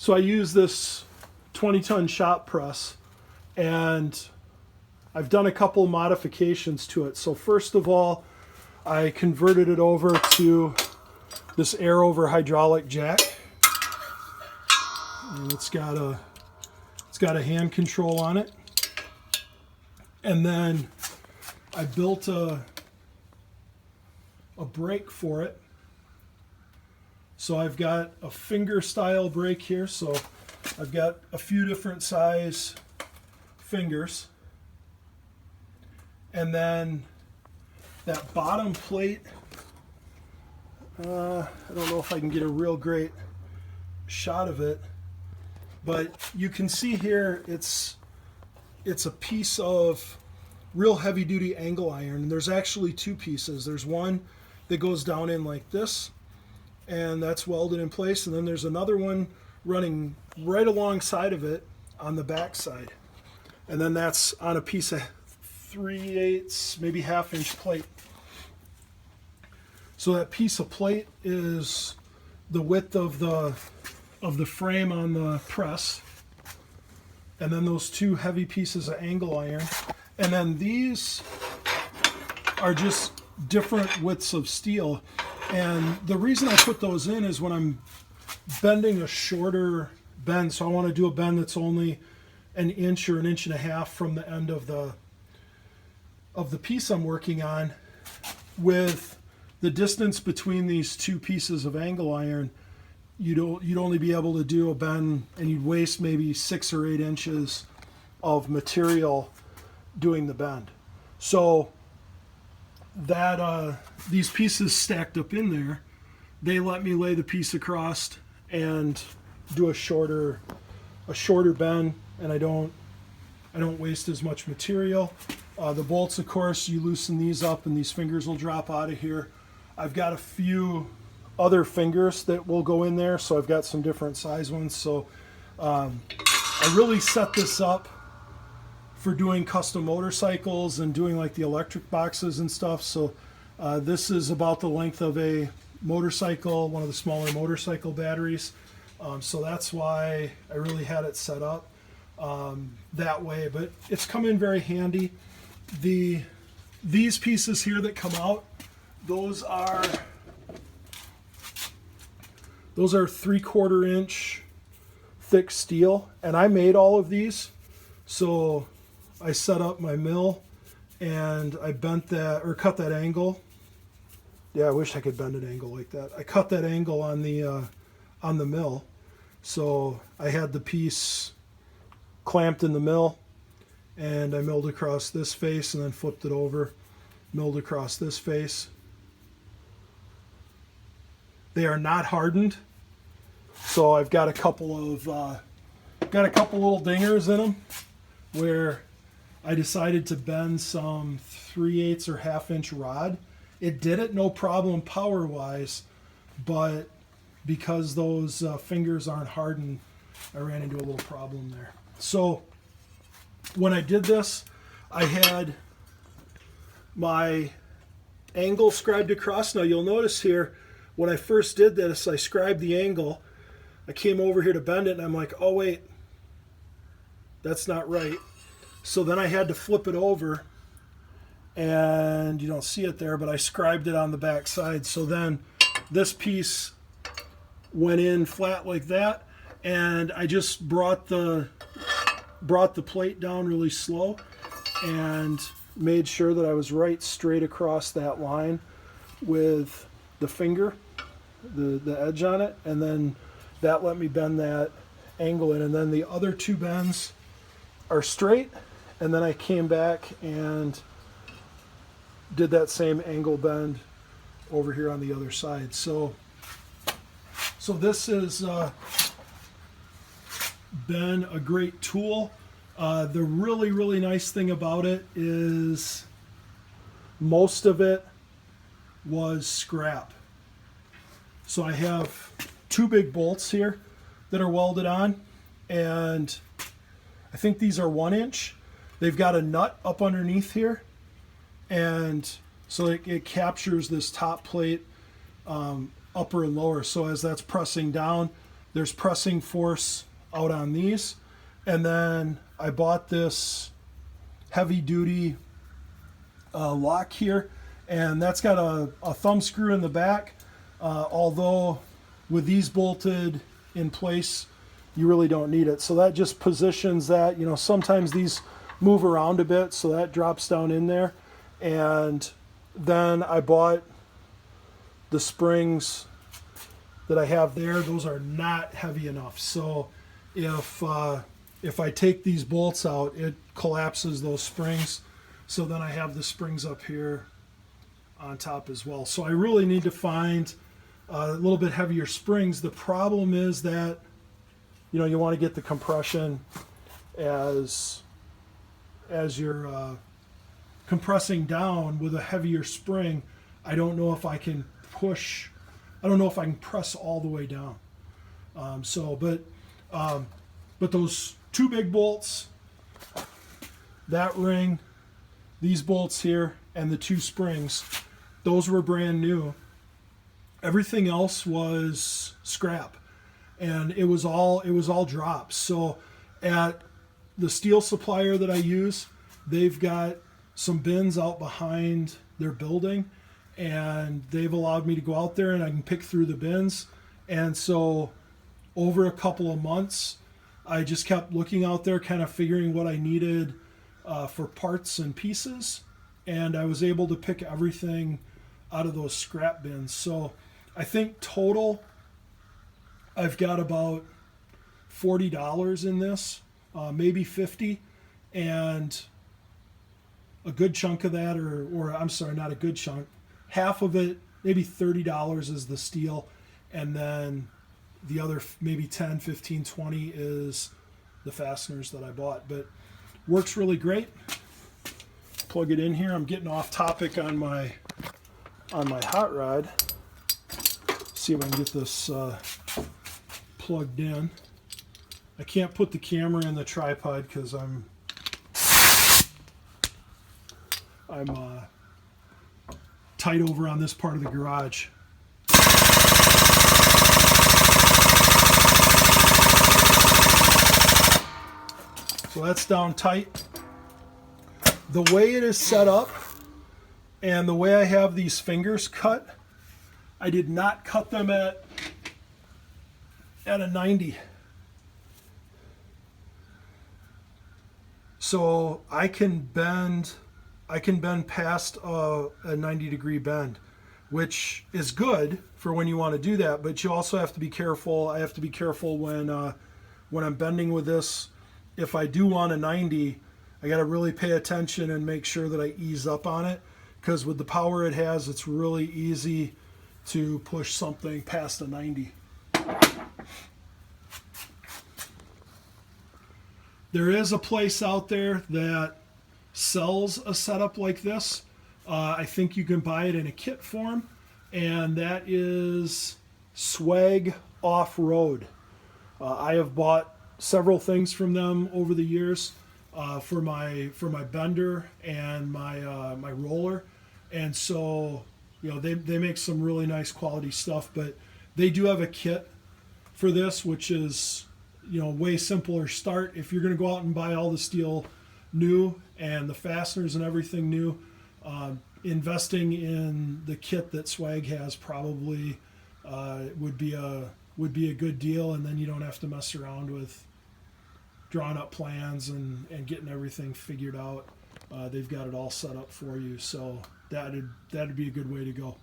So I use this 20-ton shop press, and I've done a couple modifications to it. So first of all, I converted it over to this air over hydraulic jack. And it's got a hand control on it. And then I built a brake for it. So I've got a finger style brake here. So I've got a few different size fingers. And then that bottom plate, I don't know if I can get a real great shot of it, but you can see here it's a piece of real heavy duty angle iron. And there's actually two pieces. There's one that goes down in like this, and that's welded in place, and then there's another one running right alongside of it on the back side, and then that's on a piece of 3/8, maybe half-inch plate. So that piece of plate is the width of the frame on the press, and then those two heavy pieces of angle iron, and then these are just different widths of steel. And the reason I put those in is when I'm bending a shorter bend, so I want to do a bend that's only an inch or an inch and a half from the end of the piece I'm working on, with the distance between these two pieces of angle iron, you'd only be able to do a bend, and you'd waste maybe 6 or 8 inches of material doing the bend. So that these pieces stacked up in there, they let me lay the piece across and do a shorter bend, and I don't waste as much material. The bolts, of course, you loosen these up and these fingers will drop out of here. I've got a few other fingers that will go in there, so I've got some different size ones. So I really set this up for doing custom motorcycles and doing like the electric boxes and stuff. So this is about the length of a motorcycle, one of the smaller motorcycle batteries. So that's why I really had it set up that way, but it's come in very handy. These pieces here that come out, those are 3/4 inch thick steel, and I made all of these. So I set up my mill and I bent that, or cut that angle. Yeah, I wish I could bend an angle like that. I cut that angle on the mill. So I had the piece clamped in the mill, and I milled across this face and then flipped it over, milled across this face. They are not hardened, so I've got a couple little dingers in them where I decided to bend some 3/8 or half-inch rod. It did it no problem power-wise, but because those fingers aren't hardened, I ran into a little problem there. So when I did this, I had my angle scribed across. Now you'll notice here, when I first did this, I scribed the angle. I came over here to bend it, and I'm like, oh wait, that's not right. So then I had to flip it over, and you don't see it there, but I scribed it on the back side. So then this piece went in flat like that, and I just brought the plate down really slow and made sure that I was right straight across that line with the finger, the edge on it, and then that let me bend that angle in. And then the other two bends are straight, and then I came back and did that same angle bend over here on the other side. So this has been a great tool. The really nice thing about it is most of it was scrap. So I have two big bolts here that are welded on, and I think these are 1 inch. They've got a nut up underneath here, and so it captures this top plate, upper and lower. So as that's pressing down, there's pressing force out on these. And then I bought this heavy duty lock here, and that's got a thumb screw in the back, although with these bolted in place you really don't need it. So that just positions that, you know, sometimes these move around a bit, so that drops down in there. And then I bought the springs that I have there. Those are not heavy enough, so if I take these bolts out, it collapses those springs. So then I have the springs up here on top as well. So I really need to find a little bit heavier springs. The problem is that, you know, you want to get the compression as you're compressing down with a heavier spring. I don't know if I can push. I don't know if I can press all the way down. But those two big bolts, that ring, these bolts here, and the two springs, those were brand new. Everything else was scrap, and it was all drops. So at the steel supplier that I use, they've got some bins out behind their building, and they've allowed me to go out there and I can pick through the bins. And so over a couple of months, I just kept looking out there, kind of figuring what I needed for parts and pieces, and I was able to pick everything out of those scrap bins. So I think total I've got about $40 in this, maybe $50, and a good chunk of that, or I'm sorry, not a good chunk, half of it, maybe $30 is the steel, and then the other maybe 10, 15, 20 is the fasteners that I bought. But works really great. Plug it in here. I'm getting off topic on my hot rod. See if I can get this plugged in. I can't put the camera in the tripod because I'm tight over on this part of the garage. So that's down tight. The way it is set up and the way I have these fingers cut, I did not cut them at a 90. So I can bend past a 90-degree bend, which is good for when you want to do that, but you also have to be careful. I have to be careful when I'm bending with this. If I do want a 90, I got to really pay attention and make sure that I ease up on it, because with the power it has, it's really easy to push something past a 90. There is a place out there that sells a setup like this. I think you can buy it in a kit form, and that is Swag Off-Road. I have bought several things from them over the years for my bender and my roller, and so, you know, they make some really nice quality stuff. But they do have a kit for this, which is, you know, way simpler start. If you're going to go out and buy all the steel new and the fasteners and everything new, investing in the kit that Swag has probably would be a good deal, and then you don't have to mess around with drawing up plans and getting everything figured out. They've got it all set up for you, so that'd be a good way to go.